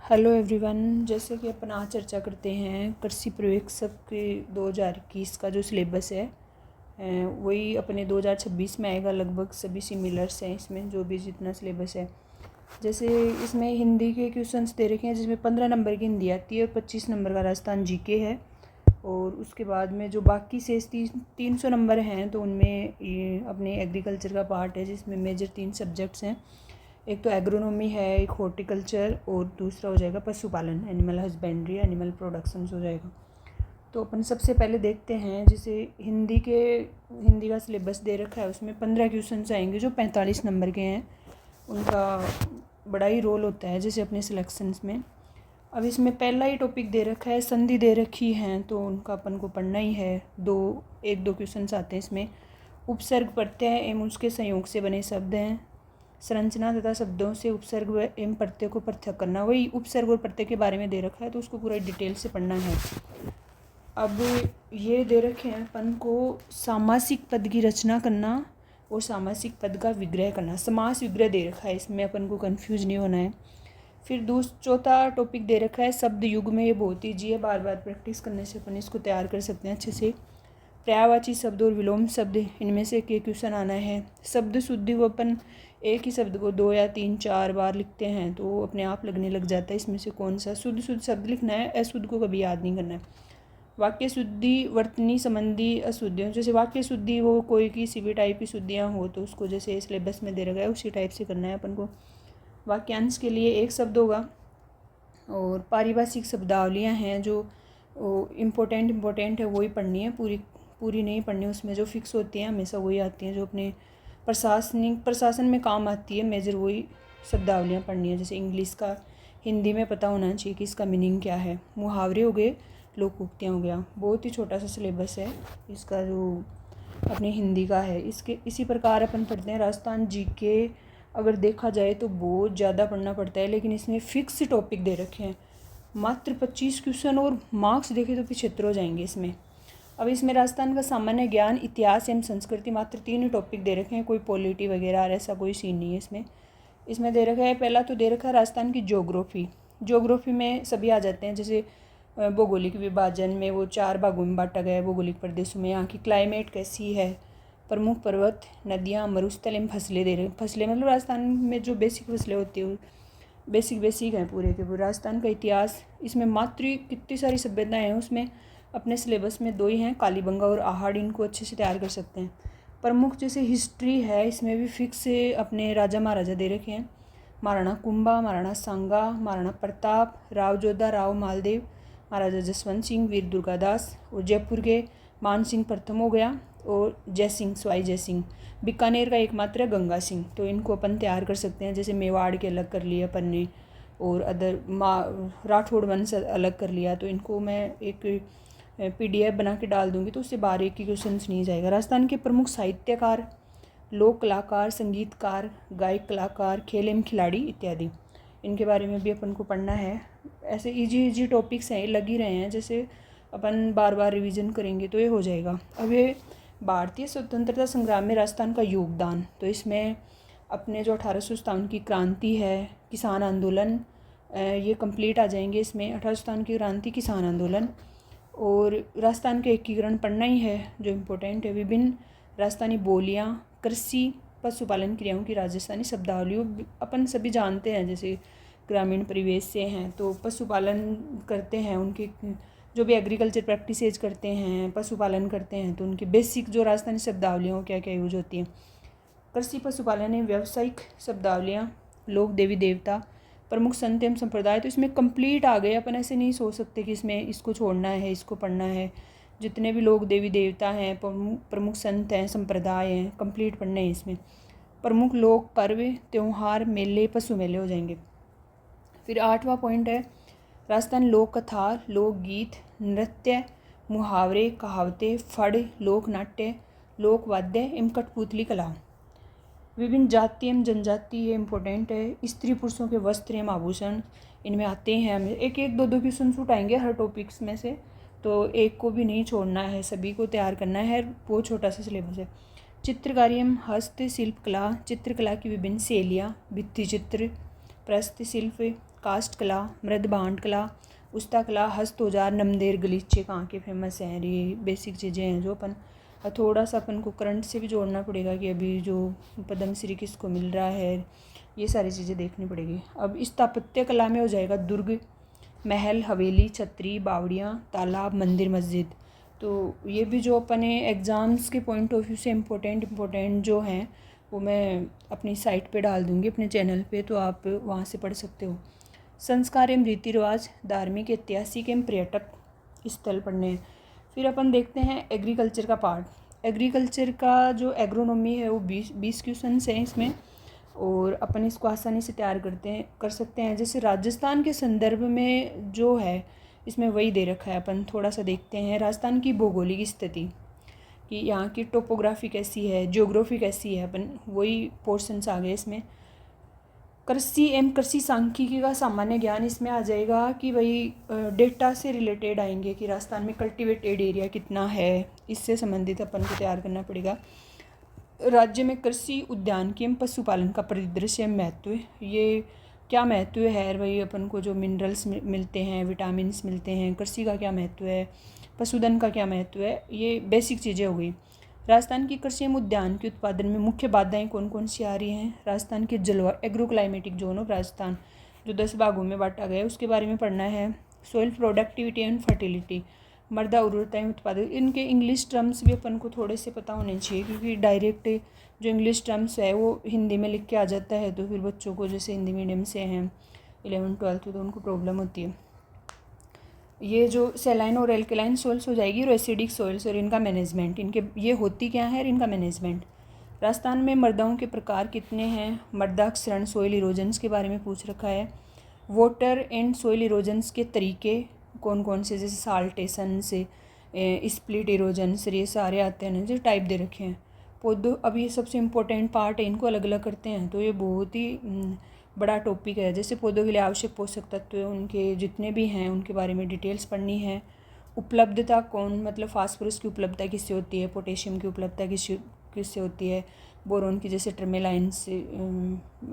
Hello everyone. जैसे कि अपन आज चर्चा करते हैं कृषि प्रवेशक के 2021 का जो सिलेबस है वही अपने 2026 में आएगा। लगभग सभी सिमिलर्स हैं इसमें, जो भी जितना सिलेबस है। जैसे इसमें हिंदी के क्वेश्चंस दे रखे हैं, जिसमें 15 नंबर की हिंदी आती है और 25 नंबर का राजस्थान जीके है। और उसके बाद में जो बाकी से 300 नंबर हैं, तो उनमें ये अपने एग्रीकल्चर का पार्ट है, जिसमें मेजर 3 सब्जेक्ट्स हैं। एक तो एग्रोनॉमी है, एक हॉर्टिकल्चर, और दूसरा हो जाएगा पशुपालन, एनिमल हस्बेंड्री, एनिमल प्रोडक्शंस हो जाएगा। तो अपन सबसे पहले देखते हैं, जैसे हिंदी का सिलेबस दे रखा है, उसमें 15 क्वेश्चन आएंगे जो 45 नंबर के हैं। उनका बड़ा ही रोल होता है जैसे अपने सिलेक्शंस में। अब इसमें पहला ही टॉपिक दे रखा है, संधि दे रखी हैं, तो उनका अपन को पढ़ना ही है। एक दो क्वेश्चन आते हैं इसमें। उपसर्ग प्रत्यय एवं उसके संयोग से बने शब्द हैं। संरचना तथा शब्दों से उपसर्ग एवं प्रत्यय को पृथक करना, वही उपसर्ग और प्रत्यय के बारे में दे रखा है, तो उसको पूरा डिटेल से पढ़ना है। अब ये दे रखे हैं अपन को सामासिक पद की रचना करना और सामासिक पद का विग्रह करना। समास विग्रह दे रखा है, इसमें अपन को कंफ्यूज नहीं होना है। फिर चौथा टॉपिक दे रखा है शब्द युग में। ये बहुत ईजी है, बार बार प्रैक्टिस करने से अपन इसको तैयार कर सकते हैं अच्छे से। पर्यायवाची शब्द और विलोम शब्द, इनमें से एक क्वेश्चन आना है। शब्द शुद्धि को अपन एक ही शब्द को 2 या 3 4 बार लिखते हैं तो अपने आप लगने लग जाता है इसमें से कौन सा शुद्ध शब्द लिखना है, अशुद्ध को कभी याद नहीं करना है। वाक्य शुद्धि वर्तनी संबंधी अशुद्धियों, जैसे वाक्य शुद्धि वो कोई किसी भी टाइप की शुद्धियाँ हो तो उसको जैसे सिलेबस में दे रखा है उसी टाइप से करना है अपन को। वाक्यांश के लिए एक शब्द होगा। और पारिभाषिक शब्दावलियाँ हैं जो इम्पोर्टेंट है, वही पढ़नी है, पूरी नहीं पढ़नी। उसमें जो फिक्स होती हैं हमेशा वही आती हैं, जो अपने प्रशासन में काम आती है मेजर, वही शब्दावलियाँ पढ़नी है। जैसे इंग्लिश का हिंदी में पता होना चाहिए कि इसका मीनिंग क्या है। मुहावरे हो गए, लोकोक्तियाँ हो गया। बहुत ही छोटा सा सिलेबस है इसका जो अपनी हिंदी का है। इसी प्रकार अपन पढ़ते हैं राजस्थान जीके। अगर देखा जाए तो बहुत ज़्यादा पढ़ना पड़ता है, लेकिन इसमें फिक्स टॉपिक दे रखे हैं। मात्र 25 क्वेश्चन और मार्क्स देखे तो 75 हो जाएंगे इसमें। अब इसमें राजस्थान का सामान्य ज्ञान, इतिहास एवं संस्कृति, मात्र 3 टॉपिक दे रखे हैं। कोई पॉलिटी वगैरह ऐसा कोई सीन नहीं है इसमें दे रखा है। पहला तो दे रखा है राजस्थान की ज्योग्राफी में सभी आ जाते हैं। जैसे भौगोलिक विभाजन में वो 4 भागों में बांटा गया है भौगोलिक प्रदेशों में। यहाँ की क्लाइमेट कैसी है, प्रमुख पर्वत, नदियाँ, मरुस्थल एवं फसलें दे रहे हैं। फसलें मतलब राजस्थान में जो बेसिक फसलें होती हैं बेसिक हैं पूरे के पूरे। राजस्थान का इतिहास, इसमें मात्र कितनी सारी सभ्यताएं हैं, उसमें अपने सिलेबस में 2 ही हैं, कालीबंगा और आहड़। इनको अच्छे से तैयार कर सकते हैं। प्रमुख जैसे हिस्ट्री है, इसमें भी फिक्स से अपने राजा महाराजा दे रखे हैं। महाराणा कुंभा, महाराणा सांगा, महाराणा प्रताप, राव जोधा, राव मालदेव, महाराजा जसवंत सिंह, वीर दुर्गादास। और जयपुर के मान सिंह प्रथम हो गया, और जयसिंह, स्वाई जयसिंह। बीकानेर का एकमात्र है गंगा सिंह। तो इनको अपन तैयार कर सकते हैं। जैसे मेवाड़ के अलग कर लिया अपन ने, और राठौड़ वंश अलग कर लिया, तो इनको मैं एक PDF बना के डाल दूंगी, तो उससे 12 की क्वेश्चन नहीं जाएगा। राजस्थान के प्रमुख साहित्यकार, लोक कलाकार, संगीतकार, गायक कलाकार, खेल एवं खिलाड़ी इत्यादि, इनके बारे में भी अपन को पढ़ना है। ऐसे इजी टॉपिक्स हैं, लग ही रहे हैं। जैसे अपन बार बार रिवीजन करेंगे तो ये हो जाएगा। अब ये भारतीय स्वतंत्रता संग्राम में राजस्थान का योगदान, तो इसमें अपने जो 1857 की क्रांति है, किसान आंदोलन, ये कंप्लीट आ जाएंगे इसमें। 1857 की क्रांति, किसान आंदोलन, और राजस्थान का एकीकरण पढ़ना ही है जो इम्पोर्टेंट है। विभिन्न राजस्थानी बोलियाँ, कृषि पशुपालन क्रियाओं की राजस्थानी शब्दावली अपन सभी जानते हैं। जैसे ग्रामीण परिवेश से हैं तो पशुपालन करते हैं, उनके जो भी एग्रीकल्चर प्रैक्टिसेज करते हैं, पशुपालन करते हैं, तो उनकी बेसिक जो राजस्थानी शब्दावलियाँ क्या क्या यूज होती हैं। कृषि पशुपालन एवं व्यावसायिक शब्दावलियाँ, लोक देवी देवता, प्रमुख संत एवं संप्रदाय, तो इसमें कंप्लीट आ गए। अपन ऐसे नहीं सोच सकते कि इसमें इसको छोड़ना है, इसको पढ़ना है। जितने भी लोग देवी देवता हैं, प्रमुख संत हैं, संप्रदाय हैं, कंप्लीट पढ़ने हैं इसमें। प्रमुख लोक पर्व, त्यौहार, मेले, पशु मेले हो जाएंगे। फिर 8वां पॉइंट है राजस्थान लोक कथा, लोकगीत, नृत्य, मुहावरे, कहावतें, फड़, लोक नाट्य, लोक वाद्य एवं कठपुतली कला। विभिन्न जाति एवं जनजाति, ये इम्पोर्टेंट है। स्त्री पुरुषों के वस्त्र एवं आभूषण, इनमें आते हैं। हमें एक 2 क्वेश्चन उठाएंगे हर टॉपिक्स में से, तो एक को भी नहीं छोड़ना है, सभी को तैयार करना है। बहुत छोटा सा सिलेबस है। चित्रकारी एवं हस्तशिल्प कला, चित्रकला की विभिन्न शैलियाँ, भित्ति चित्र, प्रस्तशिल्प, कास्ट कला, मृद भांड कला, उस्ता कला, हस्त औजार, नमदेर, गलीचे कहाँ के फेमस हैं। ये बेसिक चीज़ें हैं जो अपन थोड़ा सा अपन को करंट से भी जोड़ना पड़ेगा कि अभी जो पद्मश्री किसको मिल रहा है, ये सारी चीज़ें देखनी पड़ेगी। अब स्थापत्य कला में हो जाएगा दुर्ग, महल, हवेली, छतरी, बावड़ियाँ, तालाब, मंदिर, मस्जिद। तो ये भी जो अपने एग्ज़ाम्स के पॉइंट ऑफ व्यू से इम्पोर्टेंट जो हैं वो मैं अपनी साइट पे डाल दूँगी, अपने चैनल पे, तो आप वहाँ से पढ़ सकते हो। संस्कार एवं रीति रिवाज, धार्मिक, ऐतिहासिक एवं पर्यटक स्थल पढ़ने हैं। फिर अपन देखते हैं एग्रीकल्चर का पार्ट। एग्रीकल्चर का जो एग्रोनॉमी है वो 20 क्वेश्चंस हैं इसमें, और अपन इसको आसानी से तैयार कर सकते हैं। जैसे राजस्थान के संदर्भ में जो है इसमें वही दे रखा है, अपन थोड़ा सा देखते हैं। राजस्थान की भौगोलिक स्थिति कि यहाँ की टोपोग्राफी कैसी है, ज्योग्राफी कैसी है, अपन वही पोर्शंस आ गए इसमें। कृषि एवं कृषि सांख्यिकी का सामान्य ज्ञान इसमें आ जाएगा कि भाई डेटा से रिलेटेड आएंगे कि राजस्थान में कल्टिवेटेड एरिया कितना है, इससे संबंधित अपन को तैयार करना पड़ेगा। राज्य में कृषि, उद्यानिकी एवं पशुपालन का परिदृश्य महत्व, ये क्या महत्व है भाई, अपन को जो मिनरल्स मिलते हैं, विटामिन्स मिलते हैं, कृषि का क्या महत्व है, पशुधन का क्या महत्व है, ये बेसिक चीज़ें हो गई। राजस्थान की कृषि एवं उद्यान के उत्पादन में मुख्य बाधाएं कौन कौन सी आ रही हैं। राजस्थान के जलवायु, एग्रोक्लाइमेटिक जोन ऑफ राजस्थान जो 10 भागों में बांटा गया है उसके बारे में पढ़ना है। सोइल प्रोडक्टिविटी एंड फर्टिलिटी, मृदा उर्वरता एवं उत्पादन, इनके इंग्लिश टर्म्स भी अपन को थोड़े से पता होने चाहिए, क्योंकि डायरेक्ट जो इंग्लिश टर्म्स है वो हिंदी में लिख के आ जाता है, तो फिर बच्चों को जैसे हिंदी मीडियम से हैं 11th 12th तो उनको प्रॉब्लम होती है। ये जो सेलाइन और एल्कलाइन सोइल्स हो जाएगी, और एसिडिक सोइल्स, और इनका मैनेजमेंट, इनके ये होती क्या है और इनका मैनेजमेंट। राजस्थान में मृदाओं के प्रकार कितने हैं, मृदा क्षरण, सोइल इरोजन्स के बारे में पूछ रखा है। वाटर एंड सोइल इरोजन्स के तरीके कौन कौन से, जैसे साल्टेशन से स्प्लिट इरोजन से, ये सारे आते हैं जो टाइप दे रखे हैं। पौधों, अब ये सबसे इम्पोर्टेंट पार्ट है, इनको अलग अलग करते हैं, तो ये बहुत ही बड़ा टॉपिक है। जैसे पौधों के लिए आवश्यक पोषक तत्व उनके जितने भी हैं उनके बारे में डिटेल्स पढ़नी है। उपलब्धता कौन, मतलब फास्फोरस की उपलब्धता किससे होती है, पोटेशियम की उपलब्धता किससे होती है, बोरोन की जैसे ट्रमेलाइन से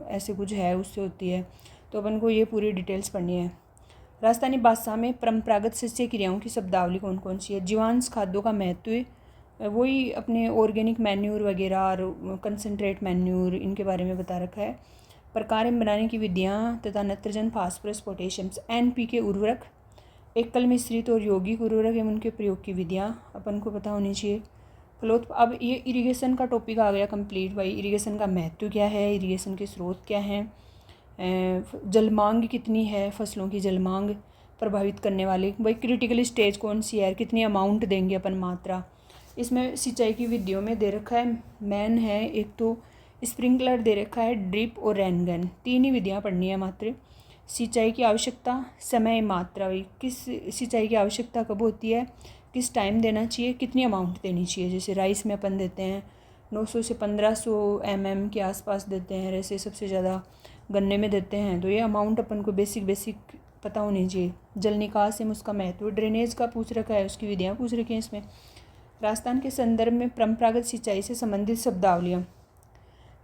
ऐसे कुछ है उससे होती है, तो अपन को ये पूरी डिटेल्स पढ़नी है। राजस्थानी भाषा में परंपरागत सस्य क्रियाओं की शब्दावली कौन कौन सी है। जीवांश खाद्यों का महत्व, वही अपने ऑर्गेनिक मैन्यूर वगैरह और कंसनट्रेट मैन्यूर, इनके बारे में बता रखा है। प्रकार बनाने की विधियाँ तथा नत्रजन, फास्फोरस, पोटेशियम्स, NPK उर्वरक, एकल मिश्रित और यौगिक उर्वरक एवं उनके प्रयोग की विधियाँ अपन को पता होनी चाहिए। अब ये इरिगेशन का टॉपिक आ गया कंप्लीट। भाई इरिगेशन का महत्व क्या है, इरिगेशन के स्रोत क्या हैं, जलमांग कितनी है, फसलों की जलमांग प्रभावित करने वाली, भाई क्रिटिकल स्टेज कौन सी है, कितनी अमाउंट देंगे अपन मात्रा। इसमें सिंचाई की विधियों में दे रखा है, मेन है एक तो स्प्रिंकलर दे रखा है, ड्रिप और रेनगन, 3 ही विधियाँ पढ़नी है मात्र। सिंचाई की आवश्यकता, समय, मात्रा, किस सिंचाई की आवश्यकता कब होती है, किस टाइम देना चाहिए, कितनी अमाउंट देनी चाहिए। जैसे राइस में अपन देते हैं 900 से 1500 mm के आसपास देते हैं, ऐसे सबसे ज़्यादा गन्ने में देते हैं, तो ये अमाउंट अपन को बेसिक पता होनी चाहिए। जल निकास एवं उसका महत्व, ड्रेनेज का पूछ रखा है, उसकी विधियाँ पूछ रखी हैं इसमें। राजस्थान के संदर्भ में परंपरागत सिंचाई से संबंधित शब्दावलियाँ,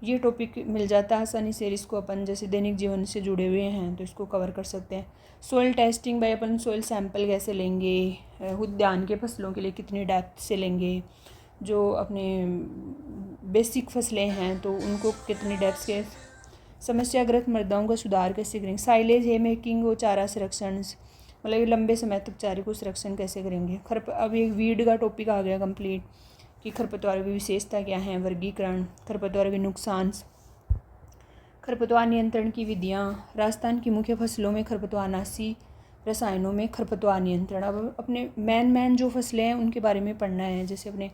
ये टॉपिक मिल जाता है आसानी से, इसको अपन जैसे दैनिक जीवन से जुड़े हुए हैं तो इसको कवर कर सकते हैं। सोइल टेस्टिंग, भाई अपन सोइल सैंपल कैसे लेंगे, उद्यान के फसलों के लिए कितनी डेप्थ से लेंगे, जो अपने बेसिक फसलें हैं तो उनको कितनी डेप्थ के, समस्याग्रस्त मृदाओं का सुधार कैसे करेंगे, साइलेज, हे मेकिंग और चारा संरक्षण, मतलब ये लंबे समय तक चारे को संरक्षण कैसे करेंगे। अब एक वीड का टॉपिक आ गया कंप्लीट कि खरपतवार की विशेषता क्या है, वर्गीकरण, खरपतवार के नुकसान, खरपतवार नियंत्रण की विधियाँ, राजस्थान की मुख्य फसलों में खरपतवारनाशी रसायनों में खरपतवार नियंत्रण। अब अपने मेन जो फसलें हैं उनके बारे में पढ़ना है, जैसे अपने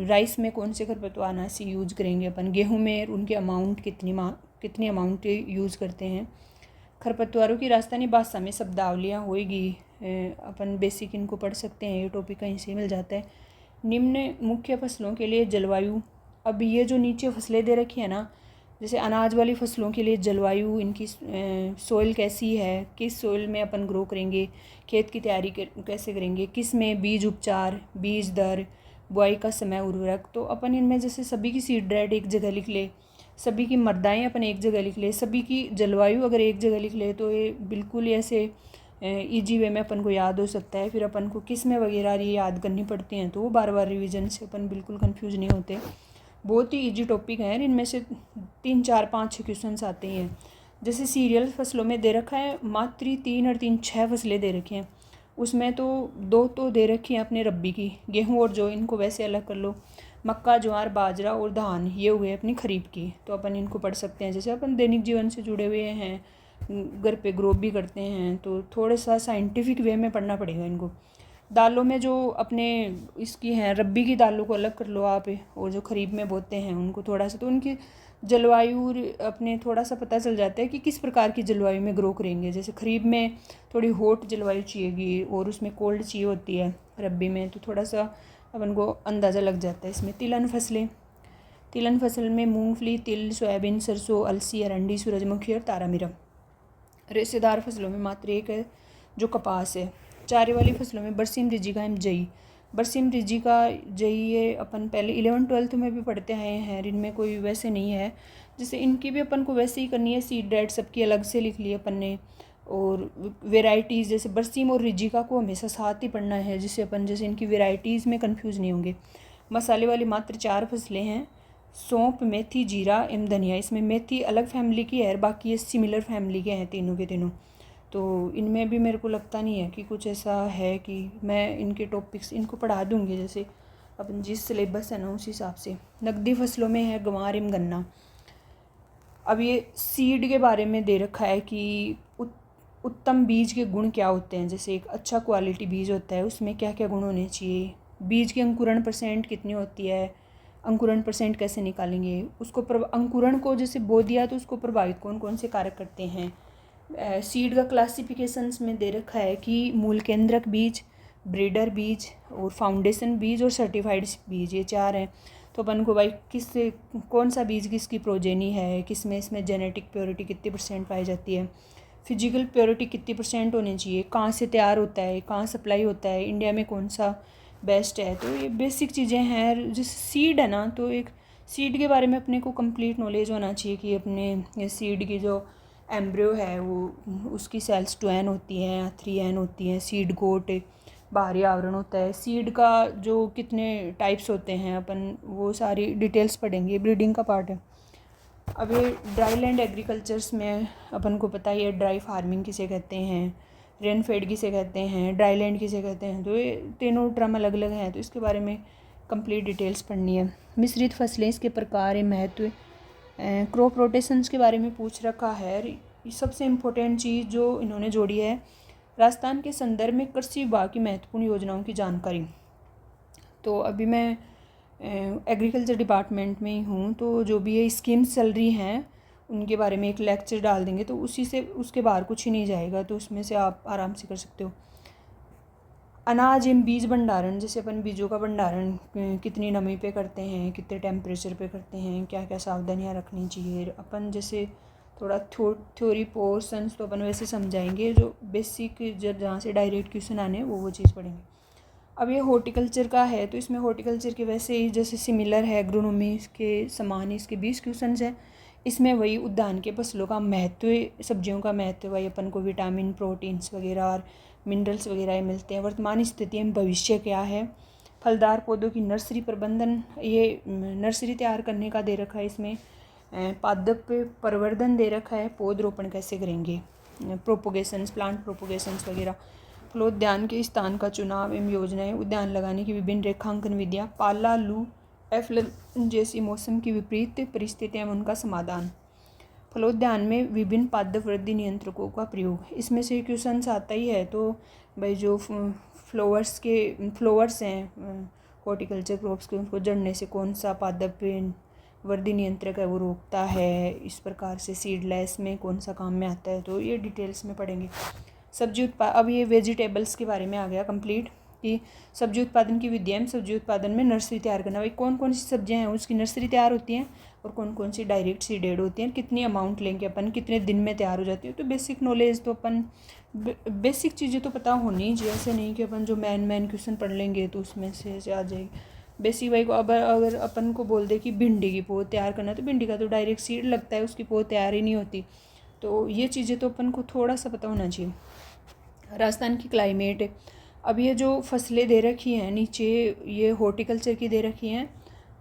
राइस में कौन से खरपतवारनाशी यूज करेंगे अपन, गेहूं में उनकी अमाउंट कितनी अमाउंट यूज़ करते हैं। खरपतवारों की राजस्थानी भाषा में शब्दावलियाँ होएगी, अपन बेसिक इनको पढ़ सकते हैं, ये टॉपिक कहीं से मिल जाता है। निम्न मुख्य फसलों के लिए जलवायु, अब ये जो नीचे फसलें दे रखी है ना, जैसे अनाज वाली फसलों के लिए जलवायु, इनकी सोइल कैसी है, किस सोइल में अपन ग्रो करेंगे, खेत की तैयारी कैसे करेंगे, किस में बीज उपचार, बीज दर, बुआई का समय, उर्वरक, तो अपन इनमें जैसे सभी की सीड रेट एक जगह लिख ले, सभी की मर्दाएँ अपन एक जगह लिख ले, सभी की जलवायु अगर एक जगह लिख ले तो ये बिल्कुल ही ऐसे ईजी वे में अपन को याद हो सकता है। फिर अपन को किस्में वगैरह ये याद करनी पड़ती हैं तो वो बार बार रिवीजन से अपन बिल्कुल कंफ्यूज नहीं होते। बहुत ही इजी टॉपिक हैं, इनमें से 3 4 5 6 क्वेश्चन आते ही हैं। जैसे सीरियल फसलों में दे रखा है मात्र 3 और 3 6 फसलें दे रखी हैं, उसमें तो 2 तो दे रखी हैं अपने रब्बी की, गेहूँ और जौ, इनको वैसे अलग कर लो। मक्का, ज्वार, बाजरा और धान ये हुए अपनी खरीफ की, तो अपन इनको पढ़ सकते हैं। जैसे अपन दैनिक जीवन से जुड़े हुए हैं, घर पे ग्रो भी करते हैं, तो थोड़ा सा साइंटिफिक वे में पढ़ना पड़ेगा इनको। दालों में जो अपने इसकी हैं रब्बी की दालों को अलग कर लो आप, और जो खरीफ में बोते हैं उनको थोड़ा सा, तो उनकी जलवायु अपने थोड़ा सा पता चल जाता है कि किस प्रकार की जलवायु में ग्रो करेंगे। जैसे खरीफ में थोड़ी हॉट जलवायु चाहिएगी और उसमें कोल्ड चाहिए होती है रब्बी में, तो थोड़ा सा अपन को अंदाज़ा लग जाता है। इसमें तिलहन फसलें, तिलहन फसल में मूंगफली, तिल, सोयाबीन, सरसों, अलसी, अरंडी, सूरजमुखी और तारामीरा। रेशेदार फसलों में मात्र एक है जो कपास है। चारे वाली फसलों में बरसीम, रिजिका एवं जई। बरसीम, रिजिका, जई ये अपन पहले 11th 12th में भी पढ़ते आए हैं, इनमें कोई वैसे नहीं है। जैसे इनकी भी अपन को वैसे ही करनी है, सीड डेट सबकी अलग से लिख ली अपन ने। और वेराइटीज़ जैसे बरसीम और रिजिका को हमेशा साथ ही पढ़ना है, जिससे अपन जैसे इनकी वेराइटीज़ में कंफ्यूज नहीं होंगे। मसाले वाली मात्र 4 फसलें हैं, सौंफ, मेथी, जीरा एवं धनिया। इसमें मेथी अलग फैमिली की है, बाकी ये सिमिलर फैमिली के हैं तीनों के तीनों। तो इनमें भी मेरे को लगता नहीं है कि कुछ ऐसा है कि मैं इनके टॉपिक्स इनको पढ़ा दूँगी, जैसे अपन जिस सिलेबस है ना उस हिसाब से। नकदी फसलों में है गंवार एवं गन्ना। अब ये सीड के बारे में दे रखा है कि उत्तम बीज के गुण क्या होते हैं। जैसे एक अच्छा क्वालिटी बीज होता है, उसमें क्या क्या गुण होने चाहिए। बीज की अंकुरण % कितनी होती है, अंकुरण % कैसे निकालेंगे उसको, अंकुरण को जैसे बो दिया तो उसको प्रभावित कौन कौन से कारक करते हैं। सीड का क्लासिफिकेशंस में दे रखा है कि मूल केंद्रक बीज, ब्रीडर बीज और फाउंडेशन बीज और सर्टिफाइड बीज, ये 4 हैं। तो अपन को भाई किस कौन सा बीज किसकी प्रोजेनी है, किस में इसमें जेनेटिक प्योरिटी कितनी % पाई जाती है, फिजिकल प्योरिटी कितनी % होनी चाहिए, कहाँ से तैयार होता है, कहाँ सप्लाई होता है, इंडिया में कौन सा बेस्ट है। तो ये बेसिक चीज़ें हैं। जैसे सीड है ना, तो एक सीड के बारे में अपने को कंप्लीट नॉलेज होना चाहिए कि अपने सीड की जो एम्ब्रियो है वो उसकी सेल्स 2n होती हैं, 3n होती हैं। सीड कोट बाहरी आवरण होता है। सीड का जो कितने टाइप्स होते हैं अपन वो सारी डिटेल्स पढ़ेंगे, ब्रीडिंग का पार्ट है। अब ये ड्राई लैंड एग्रीकल्चर्स में अपन को पता ही है ड्राई फार्मिंग किसे कहते हैं, रेन फेड किसे कहते हैं, ड्राई लैंड किसे कहते हैं। तो ये तीनों टर्म अलग अलग हैं, तो इसके बारे में कंप्लीट डिटेल्स पढ़नी है। मिश्रित फसलें, इसके प्रकार, महत्व, क्रॉप रोटेशंस के बारे में पूछ रखा है। सबसे इम्पोर्टेंट चीज़ जो इन्होंने जोड़ी है, राजस्थान के संदर्भ में कृषि विभाग की महत्वपूर्ण योजनाओं की जानकारी। तो अभी मैं एग्रीकल्चर डिपार्टमेंट में ही हूँ, तो जो भी ये स्कीम्स चल रही हैं उनके बारे में एक लेक्चर डाल देंगे, तो उसी से उसके बाहर कुछ ही नहीं जाएगा, तो उसमें से आप आराम से कर सकते हो। अनाज एवं बीज भंडारण, जैसे अपन बीजों का भंडारण कितनी नमी पे करते हैं, कितने टेम्परेचर पे करते हैं, क्या क्या सावधानियाँ रखनी चाहिए। अपन जैसे थोड़ा थ्योरी पोर्शंस तो अपन वैसे समझाएंगे, जो बेसिक जहाँ से डायरेक्ट क्वेश्चन आने वो चीज़ पढ़ेंगे। अब ये हॉर्टिकल्चर का है, तो इसमें हॉर्टिकल्चर के वैसे ही जैसे सिमिलर है एग्रोनॉमी के समान ही इसके 20 क्वेश्चन हैं। इसमें वही उद्यान के फसलों का महत्व, सब्जियों का महत्व, वही अपन को विटामिन, प्रोटीन्स वगैरह और मिनरल्स वगैरह मिलते हैं। वर्तमान स्थिति में भविष्य क्या है। फलदार पौधों की नर्सरी प्रबंधन, ये नर्सरी तैयार करने का दे रखा है। इसमें पादप प्रवर्धन दे रखा है, पौधरोपण कैसे करेंगे, प्रोपोगेशंस, प्लांट प्रोपोगेशंस वगैरह। फलोद्यान के स्थान का चुनाव एवं योजनाएं, उद्यान लगाने की विभिन्न रेखांकन विधियाँ, पाला, लू, एफ्लन जैसी मौसम की विपरीत परिस्थितियाँ एवं उनका समाधान। फलोद्यान में विभिन्न पादप वृद्धि नियंत्रकों का प्रयोग, इसमें से क्वेश्चन आता ही है। तो भाई जो फ्लोवर्स हैं हॉर्टिकल्चर क्रॉप्स के, उनको जड़ने से कौन सा पादप वृद्धि नियंत्रक है वो रोकता है, इस प्रकार से सीडलेस में कौन सा काम में आता है, तो ये डिटेल्स में पढ़ेंगे। सब्जी उत्पादन, अब ये वेजिटेबल्स के बारे में आ गया कंप्लीट कि सब्जी उत्पादन की विधियाँ, सब्जी उत्पादन में नर्सरी तैयार करना, भाई कौन कौन सी सब्जियां हैं उसकी नर्सरी तैयार होती हैं और कौन कौन सी डायरेक्ट सीडेड होती हैं, कितनी अमाउंट लेंगे अपन, कितने दिन में तैयार हो जाती है। तो बेसिक नॉलेज तो अपन बेसिक चीज़ें तो पता होनी ही चाहिए, ऐसे नहीं कि अपन जो मैन क्वेश्चन पढ़ लेंगे तो उसमें से आ जाएगी। बेसिक वही को अगर अपन को बोल दे कि भिंडी की पौध तैयार करना, तो भिंडी का तो डायरेक्ट सीड लगता है, उसकी पौध तैयार ही नहीं होती। तो ये चीज़ें तो अपन को थोड़ा सा पता होना चाहिए। राजस्थान की क्लाइमेट, अब ये जो फसलें दे रखी हैं नीचे, ये हॉर्टिकल्चर की दे रखी हैं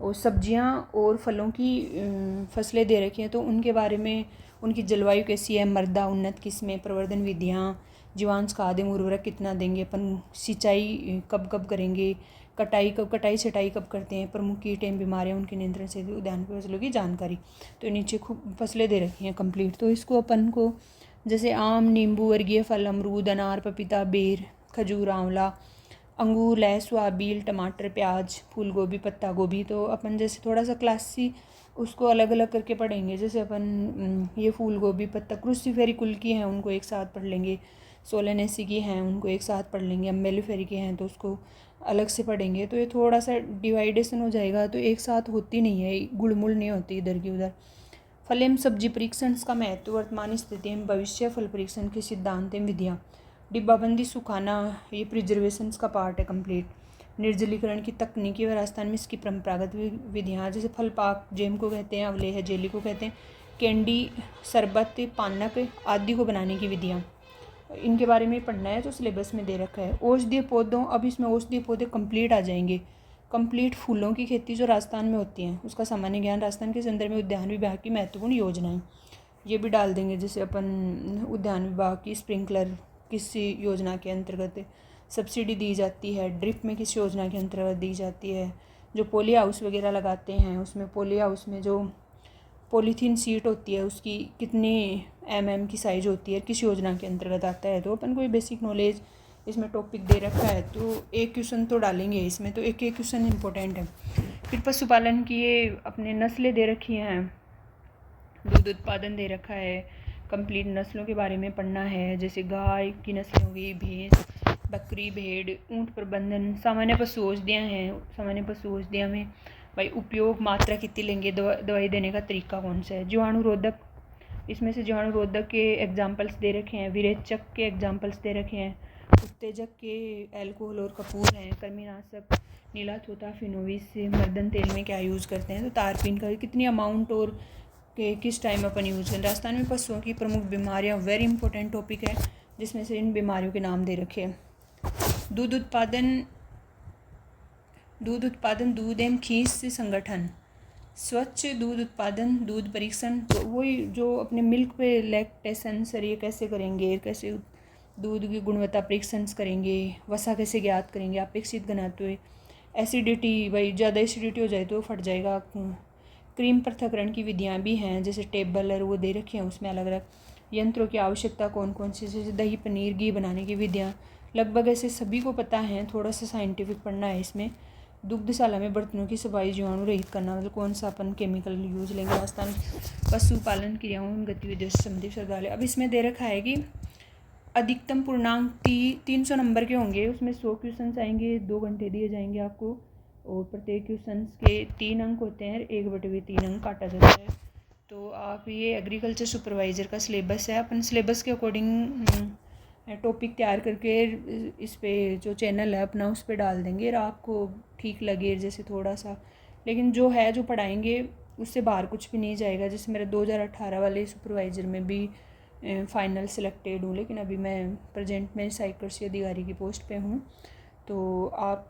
और सब्जियां और फलों की फसलें दे रखी हैं, तो उनके बारे में उनकी जलवायु कैसी है, मृदा उन्नत किस्में, प्रवर्धन विधियाँ, जीवांश खाद एवं उर्वरक कितना देंगे अपन, सिंचाई कब कब करेंगे, कटाई छटाई कब करते हैं, प्रमुख कीट एवं बीमारियाँ उनके नियंत्रण से उद्यान की फसलों की जानकारी। तो नीचे खूब फसलें दे रखी हैं कंप्लीट। तो इसको अपन को जैसे आम, नींबू, वर्गीय फल, अमरूद, अनार, पपीता, बेर, खजूर, आंवला, अंगूर, लहसुन, बील, टमाटर, प्याज, फूल गोभी, पत्ता गोभी, तो अपन जैसे थोड़ा सा क्लासी उसको अलग अलग करके पढ़ेंगे। जैसे अपन ये फूल गोभी, पत्ता क्रूसीफेरी कुल की हैं उनको एक साथ पढ़ लेंगे, सोलेनेसी की हैं उनको एक साथ पढ़ लेंगे, मेलिफेरी के हैं तो उसको अलग से पढ़ेंगे। तो ये थोड़ा सा डिवाइडेशन हो जाएगा, तो एक साथ होती नहीं है, गुड़मुड़ नहीं होती इधर की उधर। फल एवं सब्जी परीक्षण का महत्व, वर्तमान स्थिति एवं भविष्य, फल परीक्षण के सिद्धांत एवं विधियाँ, डिब्बाबंदी सुखाना, ये प्रिजर्वेशन का पार्ट है कंप्लीट। निर्जलीकरण की तकनीकी व राजस्थान में इसकी परंपरागत विधियाँ, जैसे फल पाक जेम को कहते हैं, अवलेह जेली को कहते हैं, कैंडी, शरबत, पानक आदि को बनाने की विधियाँ, इनके बारे में पढ़ना है, जो सिलेबस में दे रखा है। औषधीय पौधों, अब इसमें औषधीय पौधे कंप्लीट आ जाएंगे। कंप्लीट फूलों की खेती जो राजस्थान में होती हैं उसका सामान्य ज्ञान, राजस्थान के संदर्भ में उद्यान विभाग की महत्वपूर्ण योजनाएं, ये भी डाल देंगे। जैसे अपन उद्यान विभाग की स्प्रिंकलर किस योजना के अंतर्गत सब्सिडी दी जाती है, ड्रिप में किस योजना के अंतर्गत दी जाती है, जो पोली हाउस वगैरह लगाते हैं उसमें पोली हाउस में जो पॉलीथीन सीट होती है उसकी कितनी की साइज़ होती है, किस योजना के अंतर्गत आता है। तो अपन को ये बेसिक नॉलेज इसमें टॉपिक दे रखा है, तो एक क्वेश्चन तो डालेंगे इसमें, तो एक एक क्वेश्चन इंपॉर्टेंट है। फिर पशुपालन की ये अपने नस्लें दे रखी हैं, दूध उत्पादन दे रखा है, कंप्लीट नस्लों के बारे में पढ़ना है। जैसे गाय की नस्लें हो गई, भैंस, बकरी, भेड़, ऊँट प्रबंधन, सामान्य पशु औषधियाँ हैं, सामान्य पशु औषधियाँ में भाई उपयोग, मात्रा कितनी लेंगे, दवाई देने का तरीका कौन सा है। जीवाणुरोधक, इसमें से जीवाणुरोधक के एग्जाम्पल्स दे रखे हैं, विरेचक के एग्जाम्पल्स दे रखे हैं, उत्तेजक के एल्कोहल और कपूर हैं, कृमिनाशक नीला थोथा, फिनोविस, मर्दन तेल में क्या यूज़ करते हैं, तो तारपीन का कितनी अमाउंट और कि किस टाइम अपन यूज़ करें। राजस्थान में पशुओं की प्रमुख बीमारियां, वेरी इंपॉर्टेंट टॉपिक है, जिसमें से इन बीमारियों के नाम दे रखे हैं। दूध उत्पादन, दूध एवं खींच से संगठन, स्वच्छ दूध उत्पादन, दूध परीक्षण, तो वही जो अपने मिल्क पे लैक्टेशन सर ये कैसे करेंगे, कैसे दूध की गुणवत्ता परीक्षण करेंगे, वसा कैसे ज्ञात करेंगे, अपेक्षित घनत्व, एसिडिटी, भाई ज़्यादा एसिडिटी हो जाए तो फट जाएगा। क्रीम पृथक्करण की विधियाँ भी हैं, जैसे टेबल और वो दे रखे हैं, उसमें अलग अलग यंत्रों की आवश्यकता कौन कौन सी, जैसे दही, पनीर, घी बनाने की विधियाँ, लगभग ऐसे सभी को पता है, थोड़ा सा साइंटिफिक पढ़ना है इसमें। दुग्धशाला में बर्तनों की सफाई, जीवाणु रहित करना, मतलब कौन सा अपन केमिकल यूज़ लेंगे। राजस्थान पशुपालन क्रियाओं एवं गतिविधियों से संबंधित शब्दावली, अब इसमें दे रखा है कि अधिकतम पूर्णांक 300 नंबर के होंगे, उसमें 100 क्वेश्चन आएंगे, 2 घंटे दिए जाएंगे आपको, और प्रत्येक क्वेश्चन के 3 अंक होते हैं, 1/3 अंक काटा जाता है। तो आप ये एग्रीकल्चर सुपरवाइज़र का सिलेबस है, अपन सिलेबस के अकॉर्डिंग टॉपिक तैयार करके इस पे जो चैनल है अपना उस पर डाल देंगे, और आपको ठीक लगे जैसे थोड़ा सा, लेकिन जो है जो पढ़ाएंगे उससे बाहर कुछ भी नहीं जाएगा। जैसे मेरा 2018 वाले सुपरवाइज़र में भी फाइनल सिलेक्टेड हूँ, लेकिन अभी मैं प्रेजेंट में सहायक कृषि अधिकारी की पोस्ट पे हूँ। तो आप